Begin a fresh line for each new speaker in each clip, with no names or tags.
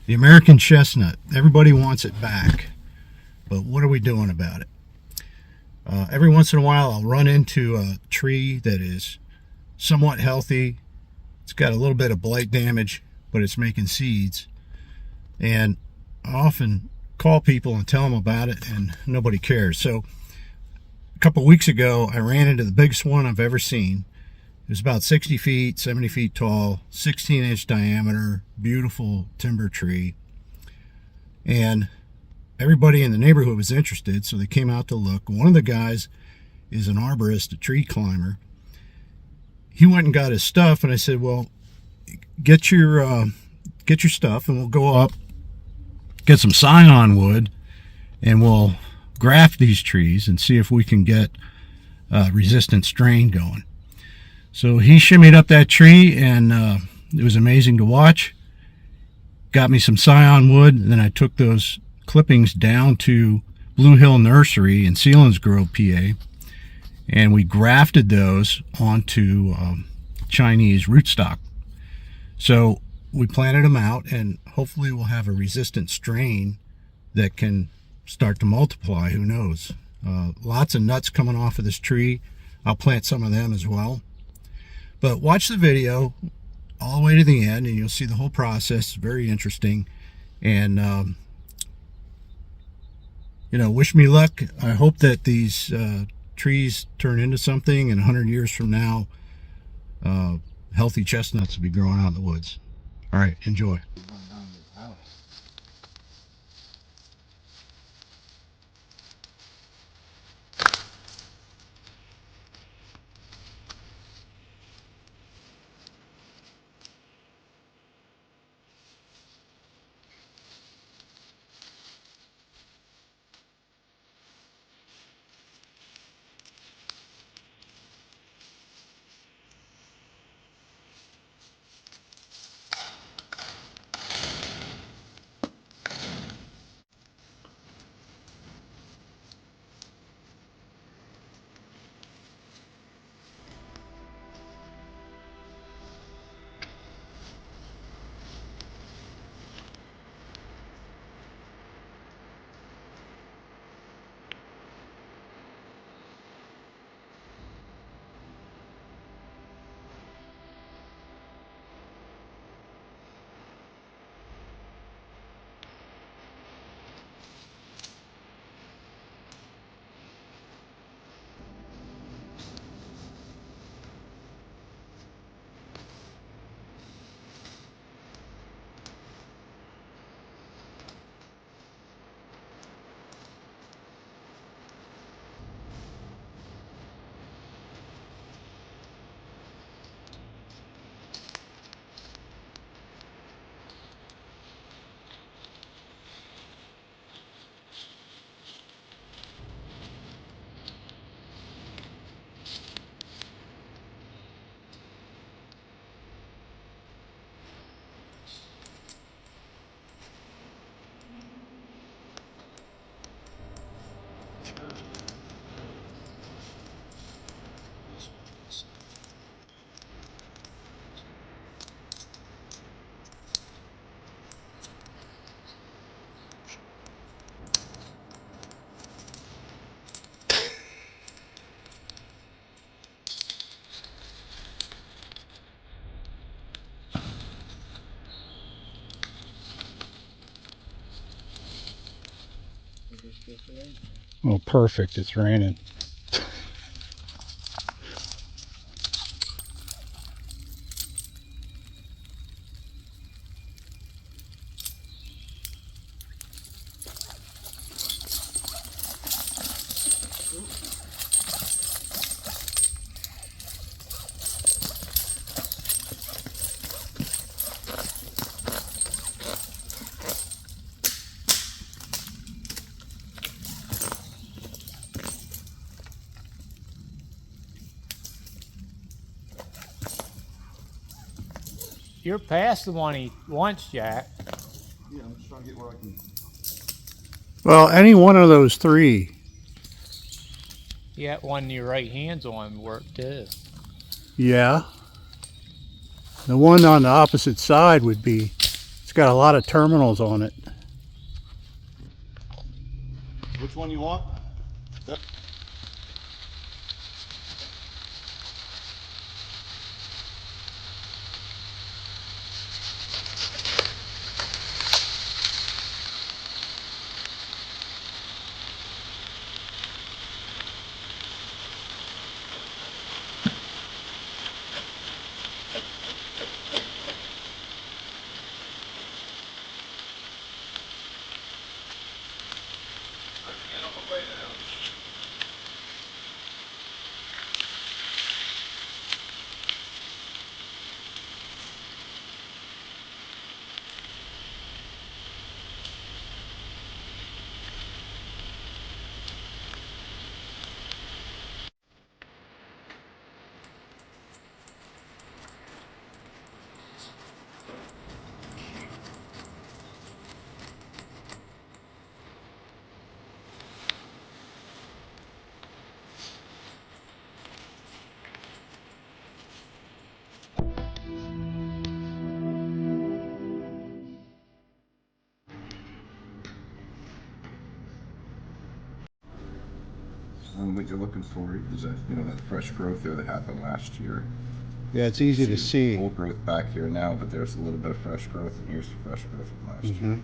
The American chestnut. Everybody wants it back, but what are we doing about it? Every once in a while I'll run into a tree that is somewhat healthy. It's got a little bit of blight damage, but it's making seeds. And I often call people and tell them about it, and nobody cares. So a couple weeks ago, I ran into the biggest one I've ever seen. It was about 60 feet, 70 feet tall, 16-inch diameter, beautiful timber tree. And everybody in the neighborhood was interested, so they came out to look. One of the guys is an arborist, a tree climber. He went and got his stuff, and I said, well, get your stuff, and we'll go up, get some scion wood, and we'll graft these trees and see if we can get a resistant strain going. So he shimmied up that tree, and it was amazing to watch. Got me some scion wood, and then I took those clippings down to Blue Hill Nursery in Selinsgrove, PA, and we grafted those onto Chinese rootstock. So we planted them out, and hopefully we'll have a resistant strain that can start to multiply. Who knows? Lots of nuts coming off of this tree. I'll plant some of them as well. But watch the video all the way to the end, and you'll see the whole process. Very interesting. And you know, wish me luck. I hope that these trees turn into something, and 100 years from now, healthy chestnuts will be growing out in the woods. All right, enjoy. Oh, perfect. It's raining.
You're past the one he wants, Jack.
Yeah, I'm just trying to get where I can.
Well, any one of those three.
You got one your right hand's on work too.
Yeah. The one on the opposite side would be, it's got a lot of terminals on it.
Which one you want? Yep. What you're looking for is that, you know, that fresh growth there that happened last year.
Yeah, it's easy to see.
Old growth back here now, but there's a little bit of fresh growth, and here's the fresh growth from last year.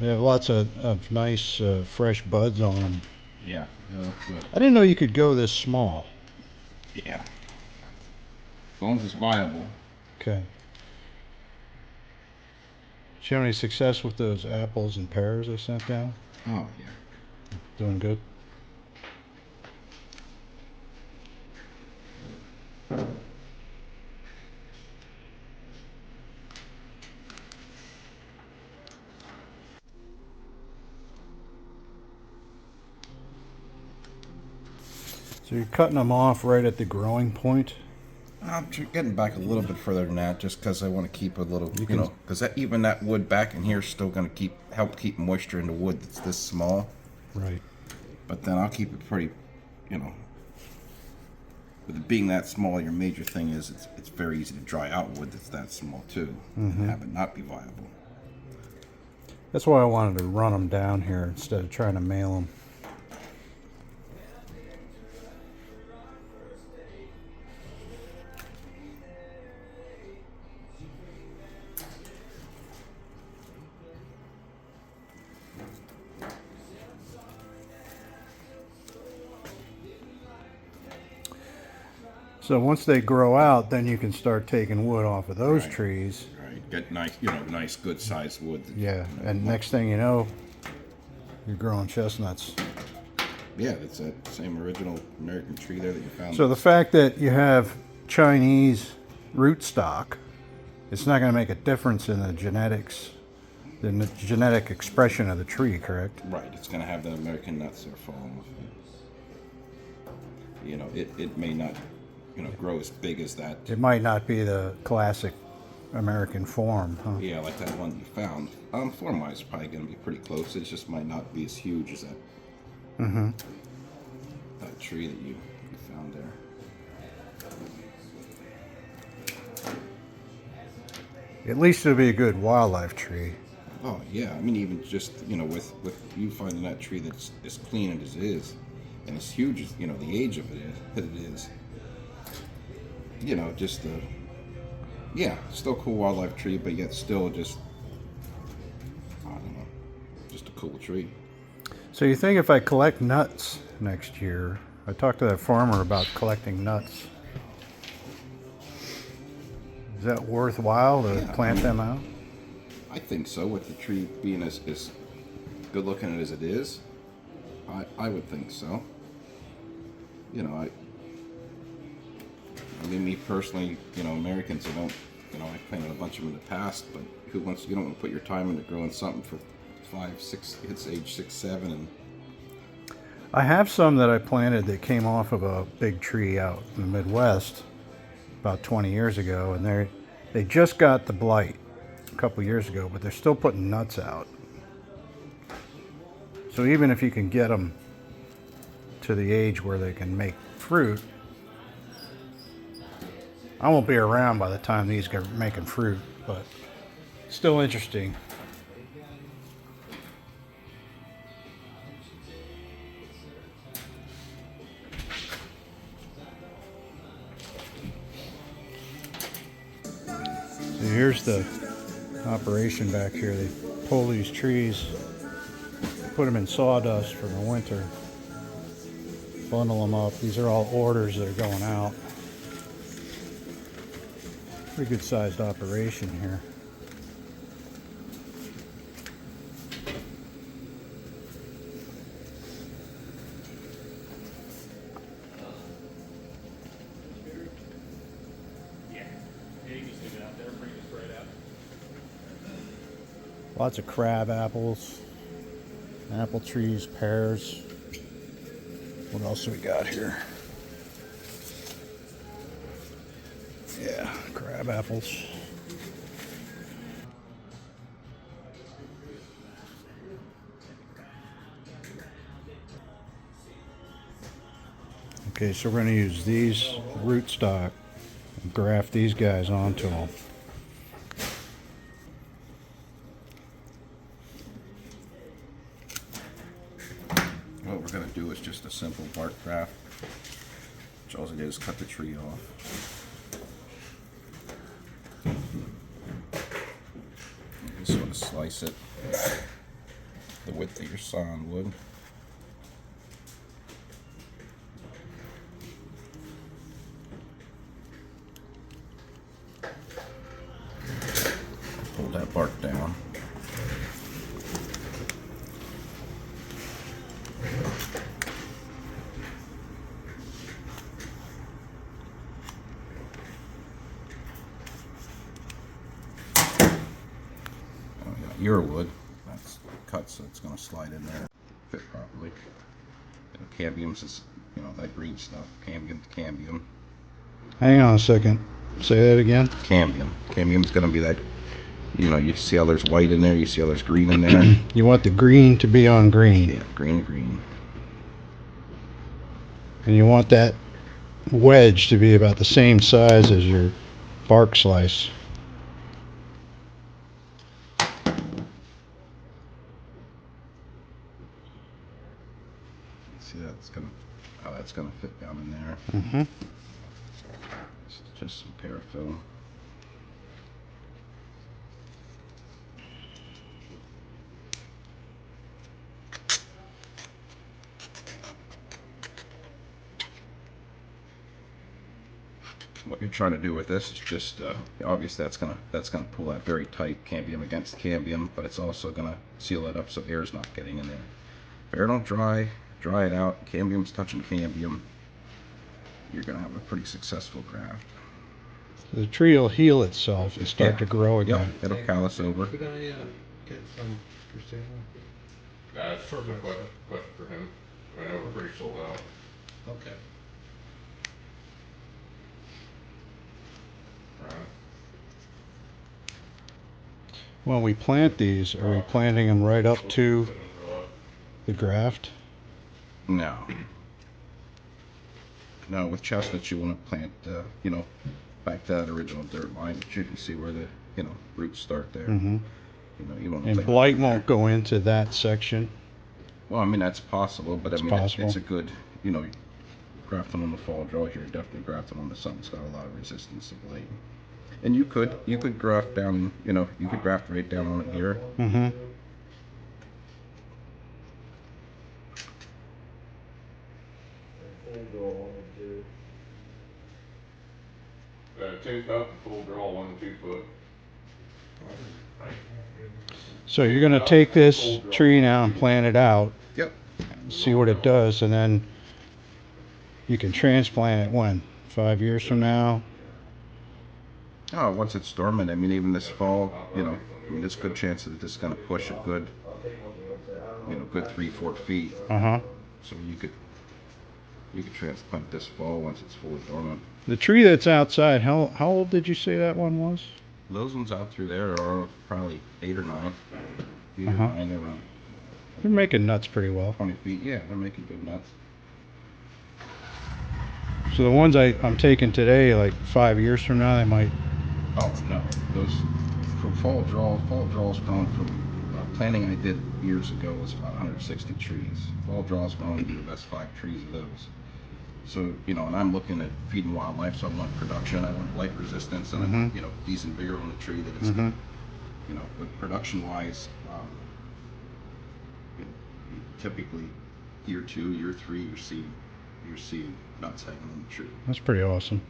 They have lots of nice fresh buds on them.
Yeah.
I didn't know you could go this small.
Yeah. As long as it's viable.
Okay. Did you have any success with those apples and pears I sent down?
Oh, yeah.
Doing good? So you're cutting them off right at the growing point?
I'm getting back a little bit further than that, just because I want to keep a little, you know, because even that wood back in here is still going to help keep moisture in the wood that's this small.
Right.
But then I'll keep it pretty, you know, with it being that small, your major thing is it's very easy to dry out wood that's that small too, and have it not be viable.
That's why I wanted to run them down here instead of trying to mail them. So once they grow out, then you can start taking wood off of those trees.
Right. Get nice, you know, nice, good sized wood.
Yeah, and next thing you know, you're growing chestnuts.
Yeah, it's that same original American tree there that you found.
So the fact that you have Chinese rootstock, it's not going to make a difference in the genetics, the genetic expression of the tree, correct?
Right. It's going to have the American nuts that are falling off. You know, it may not, you know, grow as big as that.
It might not be the classic American form, huh?
Yeah, like that one you found. Form-wise, probably going to be pretty close. It just might not be as huge as that. That tree that you found there.
At least it'll be a good wildlife tree.
Oh yeah, I mean even just, you know, with you finding that tree that's as clean as it is, and as huge as, you know, the age of it is, you know, just yeah, still a cool wildlife tree, but yet still just, I don't know, just a cool tree.
So you think if I collect nuts next year, I talked to that farmer about collecting nuts. Is that worthwhile to plant them out?
I think so, with the tree being as good looking as it is. I would think so. You know, I mean, me personally, you know, Americans, I don't, you know, I planted a bunch of them in the past, but who wants, you don't want to put your time into growing something for 5, 6, it's age 6, 7, and
I have some that I planted that came off of a big tree out in the Midwest about 20 years ago, and they just got the blight a couple years ago, but they're still putting nuts out. So even if you can get them to the age where they can make fruit, I won't be around by the time these get making fruit, but still interesting. So here's the operation back here. They pull these trees, put them in sawdust for the winter, bundle them up. These are all orders that are going out. Pretty good sized operation here. Lots of crab apples, apple trees, pears. What else do we got here? Yeah, crab apples. Okay, so we're going to use these rootstock and graft these guys onto them.
what we're going to do is just a simple bark graft, which all it is, cut the tree off. You can sort of slice it the width that your scion would. Pull that bark down. Your wood, that's cut, so it's going to slide in there, fit properly. And cambiums is, you know, that green stuff. Cambium to cambium.
Hang on a second. Say that again.
Cambium. Cambium's going to be that, you know, you see how there's white in there, you see how there's green in there.
You want the green to be on green.
Yeah, green, green.
And you want that wedge to be about the same size as your bark slice.
See that's gonna, how that's gonna fit down in there.
Mm-hmm.
It's just some paraffin. What you're trying to do with this is just, obviously that's gonna pull that very tight cambium against cambium, but it's also gonna seal it up so air's not getting in there. If air don't dry it out, cambium's touching cambium, you're gonna have a pretty successful graft.
The tree will heal itself and start to grow again.
Yep, it'll callus over.
Could I get some for sale?
That's a question for him. I know we're pretty sold out.
Okay.
When we plant these, are we planting them right up to the graft?
No. No, with chestnuts you want to plant, you know, back to that original dirt line, but you can see where the, you know, roots start there.
Mm-hmm.
You know, you want to
And blight won't go into that section.
Well, I mean, that's possible, but
It's
I mean,
possible.
it's a good, you know, grafting on the fall draw here, definitely grafting on the something that's got a lot of resistance to blight. And you could graft down, you know, you could graft right down on it here.
Mm-hmm.
Take out the full draw 1 and 2 foot.
So you're going to take this tree now and plant it out.
Yep.
See what it does, and then you can transplant it when? 5 years from now?
Oh, once it's dormant, I mean, even this fall, you know, I mean, there's a good chance that this is going to push a good, you know, good 3-4 feet.
Uh-huh.
So you could transplant this fall once it's fully dormant.
The tree that's outside, how old did you say that one was?
Those ones out through there are probably 8 or 9. 8 or
Uh-huh.
9, they're around
They're making nuts pretty well.
20 feet. Yeah, they're making good nuts.
So the ones I'm taking today, like 5 years from now, they might.
Oh no, those from fall draws grown from planting I did years ago was about 160 trees. Fall draws grown to be the best 5 trees of those. So, you know, and I'm looking at feeding wildlife, so I want production, I want blight resistance, and I want, you know, decent vigor on the tree that it's, you know, but production wise, typically year 2, year 3, you're seeing nuts hanging on the tree.
That's pretty awesome.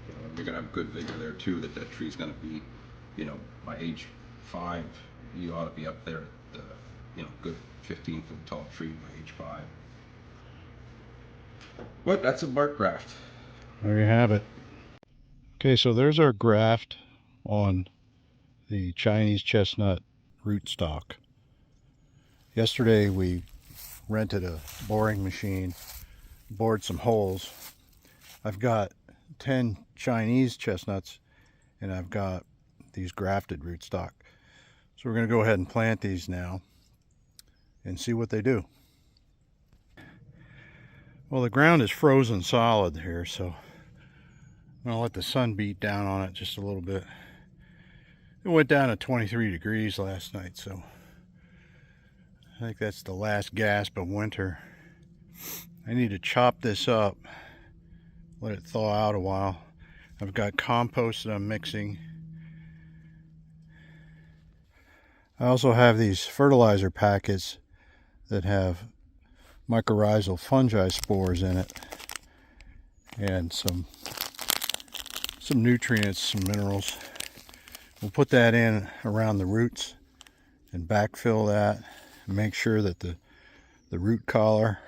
You know, you're gonna have good vigor there too, that tree's gonna be, you know, by age 5, you ought to be up there at the, you know, good 15-foot tall tree by age 5. But that's a bark graft.
There you have it. Okay, so there's our graft on the Chinese chestnut rootstock. Yesterday we rented a boring machine, bored some holes. I've got 10 Chinese chestnuts and I've got these grafted rootstock. So we're going to go ahead and plant these now and see what they do. Well, the ground is frozen solid here, so I'm going to let the sun beat down on it just a little bit. It went down to 23 degrees last night, so I think that's the last gasp of winter. I need to chop this up, let it thaw out a while. I've got compost that I'm mixing. I also have these fertilizer packets that have mycorrhizal fungi spores in it and some nutrients, some minerals. We'll put that in around the roots and backfill that and make sure that the root collar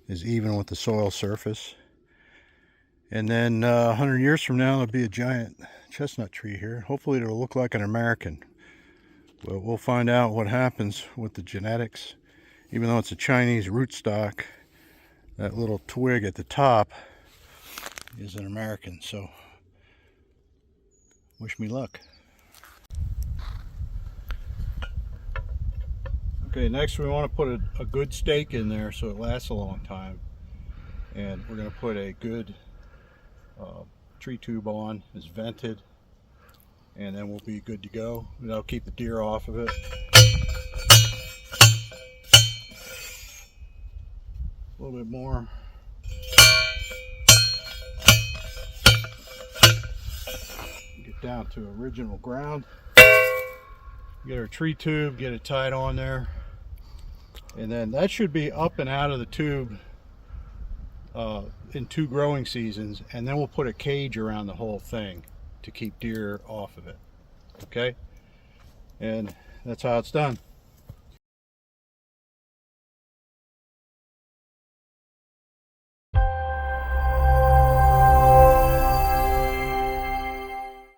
is even with the soil surface. And then 100 years from now there'll be a giant chestnut tree here. Hopefully it'll look like an American. But we'll find out what happens with the genetics. Even though it's a Chinese rootstock, that little twig at the top is an American. So wish me luck. Okay, next we want to put a good stake in there so it lasts a long time. And we're going to put a good tree tube on. It's vented. And then we'll be good to go. That'll keep the deer off of it. A little bit more. Get down to original ground. Get our tree tube, get it tied on there. And then that should be up and out of the tube in 2 growing seasons. And then we'll put a cage around the whole thing to keep deer off of it. Okay? And that's how it's done.